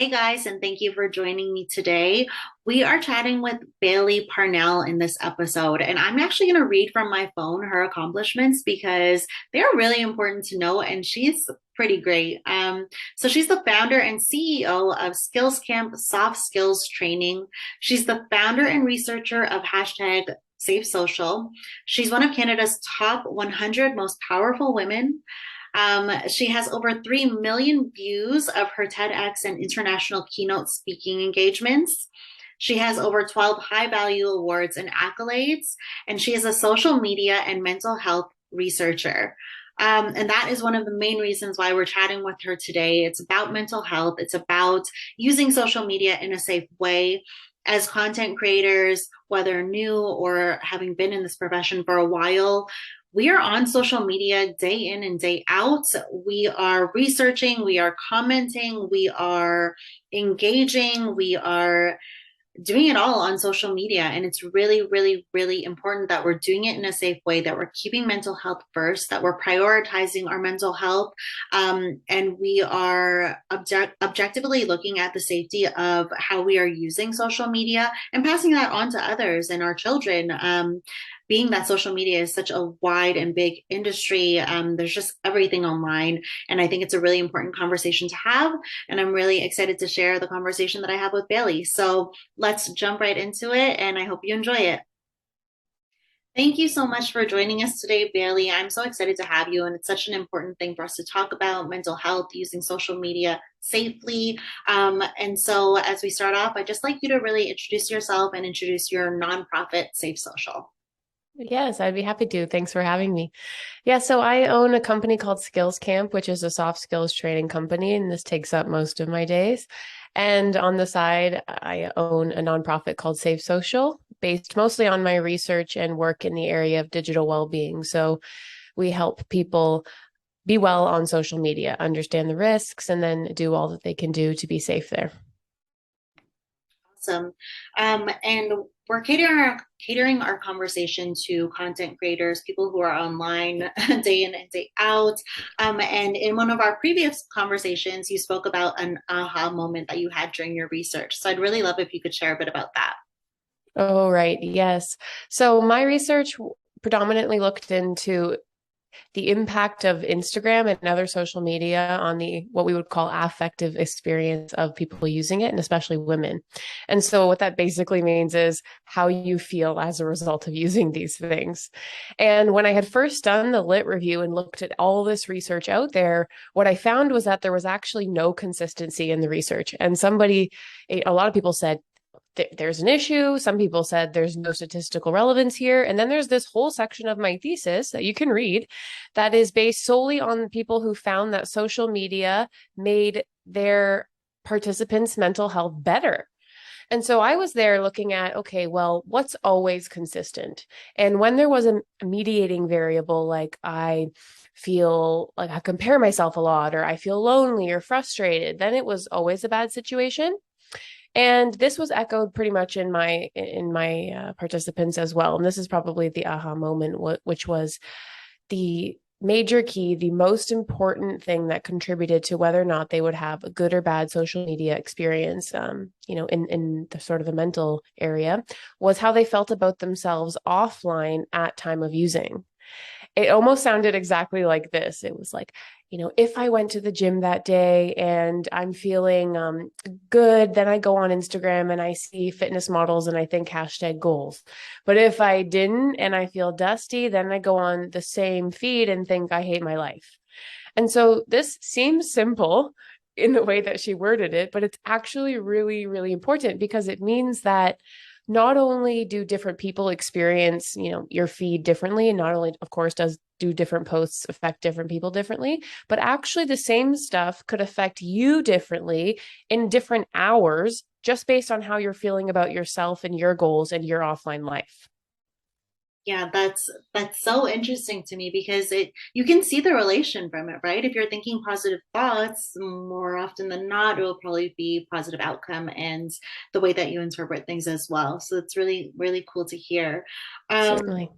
Hey guys, and thank you for joining me today. We are chatting with Bailey Parnell in this episode, and I'm actually going to read from my phone her accomplishments because they're really important to know, and she's pretty great. So she's the founder and CEO of SkillsCamp Soft Skills Training. She's the founder and researcher of hashtag Safe Social. She's one of Canada's top 100 most powerful women. She has over 3 million views of her TEDx and international keynote speaking engagements. She has over 12 high value awards and accolades, and she is a social media and mental health researcher. And that is one of the main reasons why we're chatting with her today. It's about mental health, it's about using social media in a safe way. As content creators, whether new or having been in this profession for a while, we are on social media day in and day out. We are researching, we are commenting, we are engaging, we are doing it all on social media. And it's really, really, really important that we're doing it in a safe way, that we're keeping mental health first, that we're prioritizing our mental health. And we are objectively looking at the safety of how we are using social media and passing that on to others and our children. Being that social media is such a wide and big industry, there's just everything online. And I think it's a really important conversation to have. And I'm really excited to share the conversation that I have with Bailey. So let's jump right into it, and I hope you enjoy it. Thank you so much for joining us today, Bailey. I'm so excited to have you, and it's such an important thing for us to talk about mental health using social media safely. And so, as we start off, I'd just like you to really introduce yourself and introduce your nonprofit, Safe Social. Yes, I'd be happy to. Thanks for having me. Yeah, so I own a company called SkillsCamp, which is a soft skills training company, and this takes up most of my days. And on the side, I own a nonprofit called Safe Social, based mostly on my research and work in the area of digital well-being. So we help people be well on social media, understand the risks, and then do all that they can do to be safe there. Awesome. And we're catering our conversation to content creators, people who are online day in and day out. And in one of our previous conversations, you spoke about an aha moment that you had during your research. So I'd really love if you could share a bit about that. Oh, right. Yes. So my research predominantly looked into the impact of Instagram and other social media on the what we would call affective experience of people using it, and especially women. And so what that basically means is how you feel as a result of using these things. And when I had first done the lit review and looked at all this research out there, what I found was that there was actually no consistency in the research. And a lot of people said, there's an issue. Some people said there's no statistical relevance here. And then there's this whole section of my thesis that you can read that is based solely on people who found that social media made their participants' mental health better. And so I was there looking at, okay, well, what's always consistent? And when there was a mediating variable, like I feel like I compare myself a lot, or I feel lonely or frustrated, then it was always a bad situation. And this was echoed pretty much in my participants as well. And this is probably the aha moment, which was the major key, the most important thing that contributed to whether or not they would have a good or bad social media experience, in the sort of the mental area, was how they felt about themselves offline at time of using. It almost sounded exactly like this. It was like, if I went to the gym that day and I'm feeling good, then I go on Instagram and I see fitness models and I think hashtag goals. But if I didn't and I feel dusty, then I go on the same feed and think I hate my life. And so this seems simple in the way that she worded it, but it's actually really, really important because it means that not only do different people experience, your feed differently, and not only, of course, do different posts affect different people differently, but actually the same stuff could affect you differently in different hours, just based on how you're feeling about yourself and your goals and your offline life. Yeah, that's so interesting to me because it you can see the relation from it, right? If you're thinking positive thoughts, more often than not, it will probably be positive outcome and the way that you interpret things as well. So it's really, really cool to hear. Um, Certainly.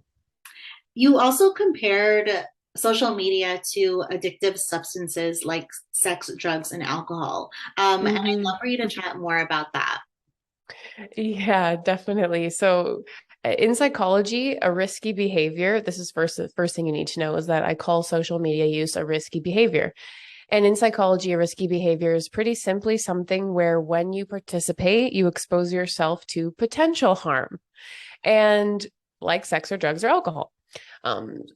you also compared social media to addictive substances like sex, drugs, and alcohol. And I'd Hmm. love for you to chat more about that. Yeah, definitely. So, in psychology, a risky behavior, this is first thing you need to know is that I call social media use a risky behavior. And in psychology, a risky behavior is pretty simply something where when you participate, you expose yourself to potential harm. And like sex or drugs or alcohol.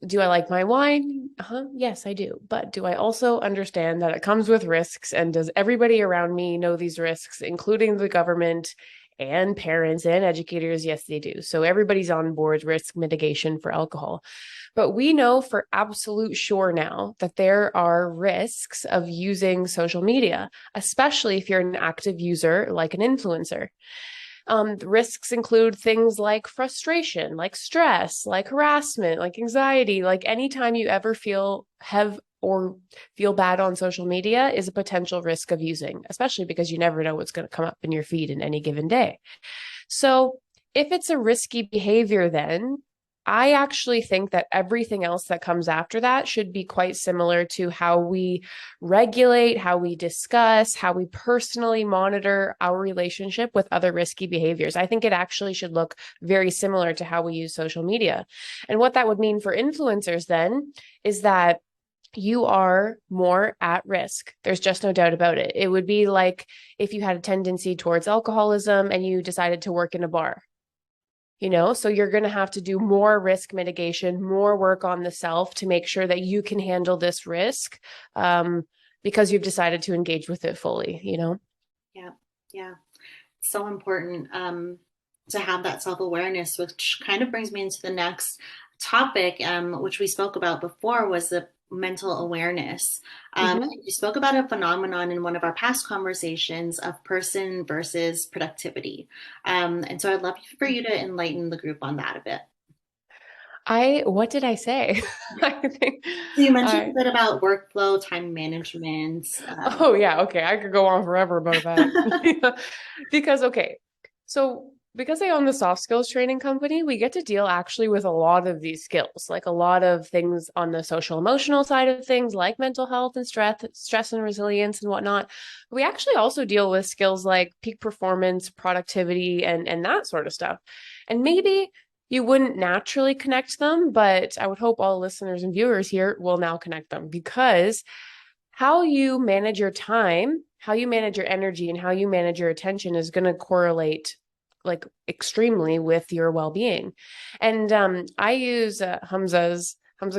Do I like my wine? Yes, I do. But do I also understand that it comes with risks? And does everybody around me know these risks, including the government and parents and educators? Yes, they do. So everybody's on board risk mitigation for alcohol. But we know for absolute sure now that there are risks of using social media, especially if you're an active user like an influencer. The risks include things like frustration, like stress, like harassment, like anxiety, like anytime you ever have or feel bad on social media is a potential risk of using, especially because you never know what's going to come up in your feed in any given day. So, if it's a risky behavior, then I actually think that everything else that comes after that should be quite similar to how we regulate, how we discuss, how we personally monitor our relationship with other risky behaviors. I think it actually should look very similar to how we use social media. And what that would mean for influencers then is that you are more at risk. There's just no doubt about it. It would be like if you had a tendency towards alcoholism and you decided to work in a bar, so you're going to have to do more risk mitigation, more work on the self to make sure that you can handle this risk because you've decided to engage with it fully. Yeah, yeah. So important to have that self awareness, which kind of brings me into the next topic, which we spoke about before, was the mental awareness. Mm-hmm. You spoke about a phenomenon in one of our past conversations of person versus productivity. And so I'd love for you to enlighten the group on that a bit. What did I say? I think So you mentioned a I bit about workflow, time management. Oh yeah, okay. I could go on forever about that. Because okay. So because I own the soft skills training company, we get to deal actually with a lot of these skills, like a lot of things on the social emotional side of things, like mental health and stress and resilience and whatnot. We actually also deal with skills like peak performance, productivity, and that sort of stuff. And maybe you wouldn't naturally connect them, but I would hope all listeners and viewers here will now connect them because how you manage your time, how you manage your energy, and how you manage your attention is going to correlate like extremely with your well-being. And I use Hamza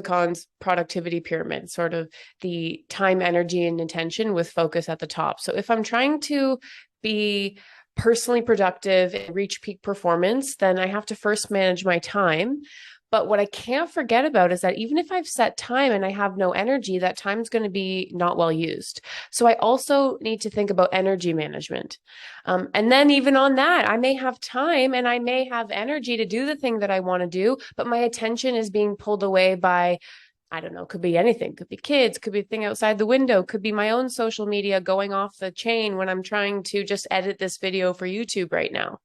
Khan's productivity pyramid, sort of the time, energy, and attention with focus at the top. So if I'm trying to be personally productive and reach peak performance, then I have to first manage my time. But what I can't forget about is that even if I've set time and I have no energy, that time's going to be not well used. So I also need to think about energy management. And then even on that, I may have time and I may have energy to do the thing that I want to do, but my attention is being pulled away by I don't know, could be anything, could be kids, could be a thing outside the window, could be my own social media going off the chain when I'm trying to just edit this video for YouTube right now.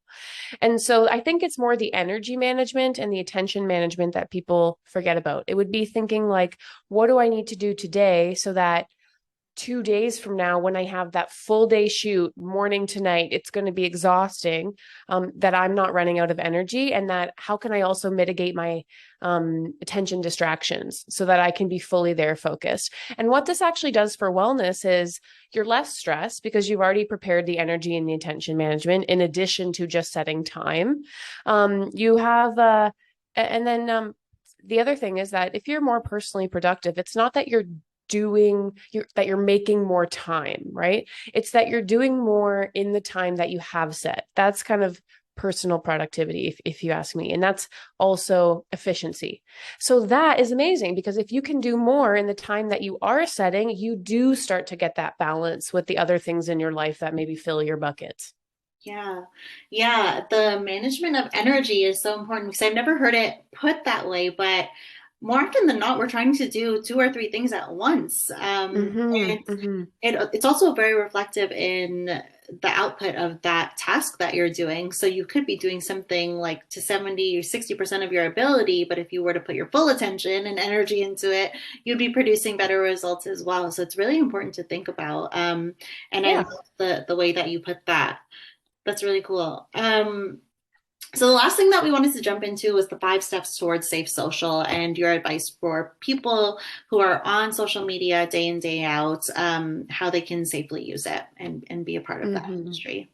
And so I think it's more the energy management and the attention management that people forget about. It would be thinking like, what do I need to do today so that 2 days from now, when I have that full day shoot, morning to night, it's going to be exhausting, that I'm not running out of energy. And that how can I also mitigate my attention distractions so that I can be fully there focused? And what this actually does for wellness is you're less stressed because you've already prepared the energy and the attention management in addition to just setting time. You have, and then the other thing is that if you're more personally productive, it's not that you're making more time, right? It's that you're doing more in the time that you have set. That's kind of personal productivity, if you ask me. And that's also efficiency. So that is amazing because if you can do more in the time that you are setting, you do start to get that balance with the other things in your life that maybe fill your buckets. Yeah. Yeah. The management of energy is so important because I've never heard it put that way, but more often than not, we're trying to do two or three things at once. Mm-hmm, And mm-hmm. it's also very reflective in the output of that task that you're doing. So you could be doing something like to 70 or 60% of your ability, but if you were to put your full attention and energy into it, you'd be producing better results as well. So it's really important to think about. And I Yeah. love the way that you put that. That's really cool. So the last thing that we wanted to jump into was the 5 steps towards safe social and your advice for people who are on social media day in, day out, how they can safely use it and be a part of that Mm-hmm. industry.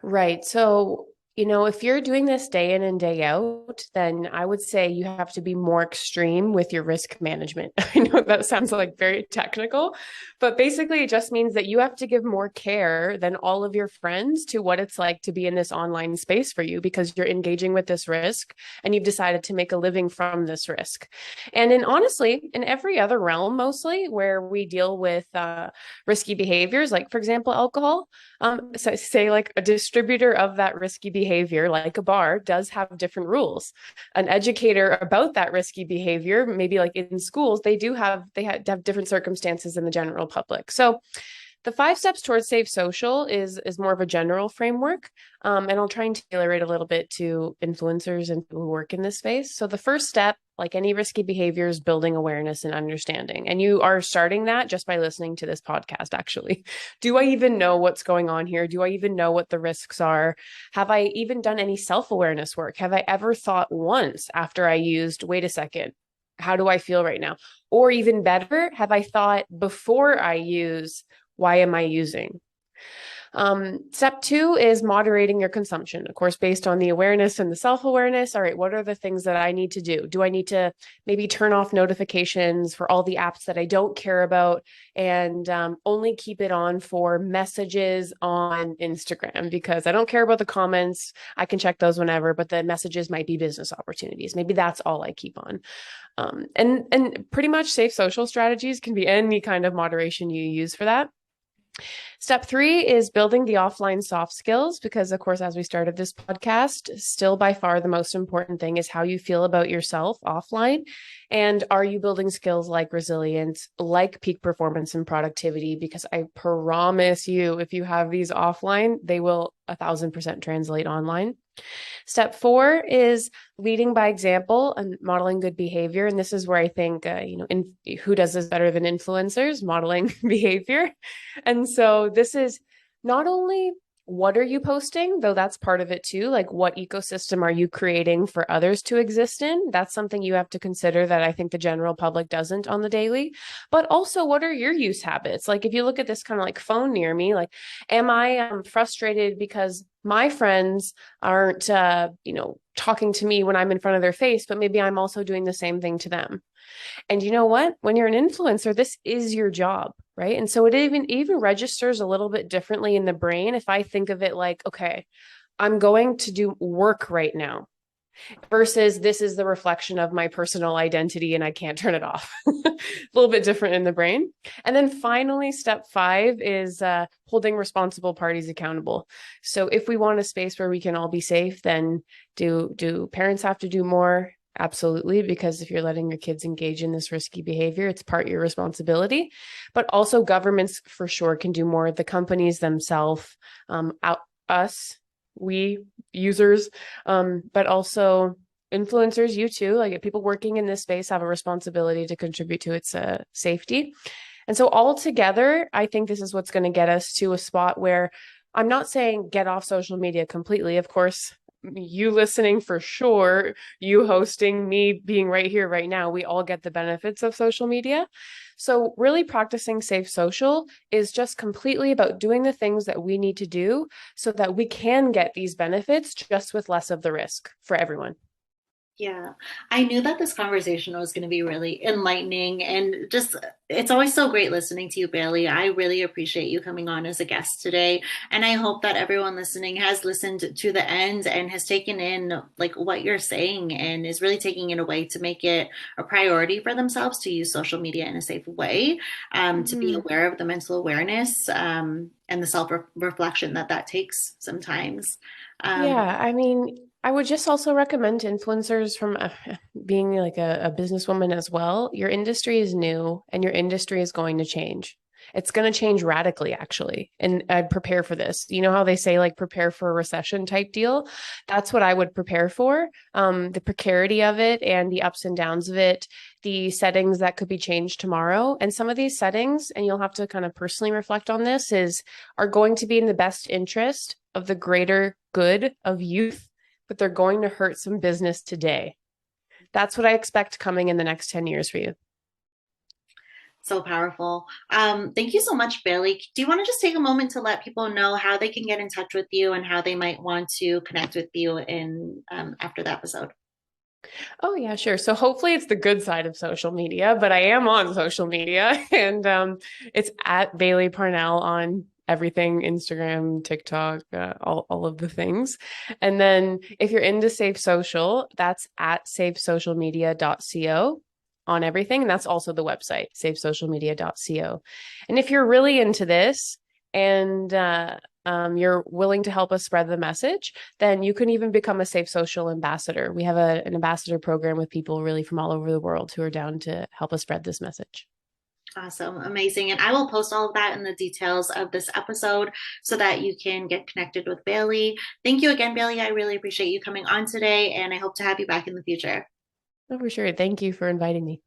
Right. So, if you're doing this day in and day out, then I would say you have to be more extreme with your risk management. I know that sounds like very technical, but basically it just means that you have to give more care than all of your friends to what it's like to be in this online space for you because you're engaging with this risk and you've decided to make a living from this risk. And in honestly, in every other realm, mostly where we deal with risky behaviors, like for example, alcohol. So say like a distributor of that risky behavior, like a bar, does have different rules. An educator about that risky behavior, maybe like in schools, they have different circumstances than the general public. So the 5 steps towards safe social is more of a general framework, and I'll try and tailor it a little bit to influencers and people who work in this space. So the first step, like any risky behavior, is building awareness and understanding, and you are starting that just by listening to this podcast. Actually, do I even know what's going on here? Do I even know what the risks are? Have I even done any self-awareness work? Have I ever thought once after I used, wait a second, how do I feel right now? Or even better, have I thought before I use, why am I using? Step two is moderating your consumption, of course, based on the awareness and the self awareness. All right, what are the things that I need to do? Do I need to maybe turn off notifications for all the apps that I don't care about and only keep it on for messages on Instagram because I don't care about the comments? I can check those whenever, but the messages might be business opportunities. Maybe that's all I keep on. And pretty much safe social strategies can be any kind of moderation you use for that. Step three is building the offline soft skills, because, of course, as we started this podcast, still by far the most important thing is how you feel about yourself offline. And are you building skills like resilience, like peak performance and productivity? Because I promise you, if you have these offline, they will 1,000% translate online. Step four is leading by example and modeling good behavior. And this is where I think, who does this better than influencers? Modeling behavior. And so this is not only what are you posting, though that's part of it too. Like, what ecosystem are you creating for others to exist in? That's something you have to consider that I think the general public doesn't on the daily. But also, what are your use habits? Like, if you look at this kind of like phone near me, like, am I frustrated because my friends aren't, talking to me when I'm in front of their face, but maybe I'm also doing the same thing to them? And you know what? When you're an influencer, this is your job, right? And so it even registers a little bit differently in the brain if I think of it like, okay, I'm going to do work right now versus this is the reflection of my personal identity and I can't turn it off. A little bit different in the brain. And then finally, step five is holding responsible parties accountable. So if we want a space where we can all be safe, then do parents have to do more? Absolutely, because if you're letting your kids engage in this risky behavior, it's part your responsibility. But also, governments for sure can do more. The companies themselves, us, we users, but also influencers, you too, like people working in this space have a responsibility to contribute to its safety. And so all together, I think this is what's going to get us to a spot where I'm not saying get off social media completely. Of course, you listening for sure, you hosting, me being right here, right now, we all get the benefits of social media. So, really practicing safe social is just completely about doing the things that we need to do so that we can get these benefits just with less of the risk for everyone. Yeah, I knew that this conversation was going to be really enlightening and just it's always so great listening to you, Bailey. I really appreciate you coming on as a guest today. And I hope that everyone listening has listened to the end and has taken in like what you're saying and is really taking it away to make it a priority for themselves to use social media in a safe way, to be Mm-hmm. aware of the mental awareness, and the self reflection that takes sometimes. Um, Yeah, I mean, I would just also recommend to influencers from being like a businesswoman as well. Your industry is new and your industry is going to change. It's going to change radically, actually. And I'd prepare for this. You know how they say, like, prepare for a recession type deal? That's what I would prepare for. The precarity of it and the ups and downs of it, the settings that could be changed tomorrow. And some of these settings, and you'll have to kind of personally reflect on this, are going to be in the best interest of the greater good of youth, but they're going to hurt some business today. That's what I expect coming in the next 10 years for you. So powerful. Thank you so much, Bailey. Do you want to just take a moment to let people know how they can get in touch with you and how they might want to connect with you in after the episode? Oh, yeah, sure. So hopefully it's the good side of social media, but I am on social media and it's at Bailey Parnell on everything, Instagram, TikTok, all of the things. And then if you're into Safe Social, that's at safesocialmedia.co on everything. And that's also the website, safesocialmedia.co. And if you're really into this and you're willing to help us spread the message, then you can even become a Safe Social ambassador. We have an ambassador program with people really from all over the world who are down to help us spread this message. Awesome, amazing. And I will post all of that in the details of this episode so that you can get connected with Bailey. Thank you again, Bailey. I really appreciate you coming on today, and I hope to have you back in the future. Oh, for sure. Thank you for inviting me.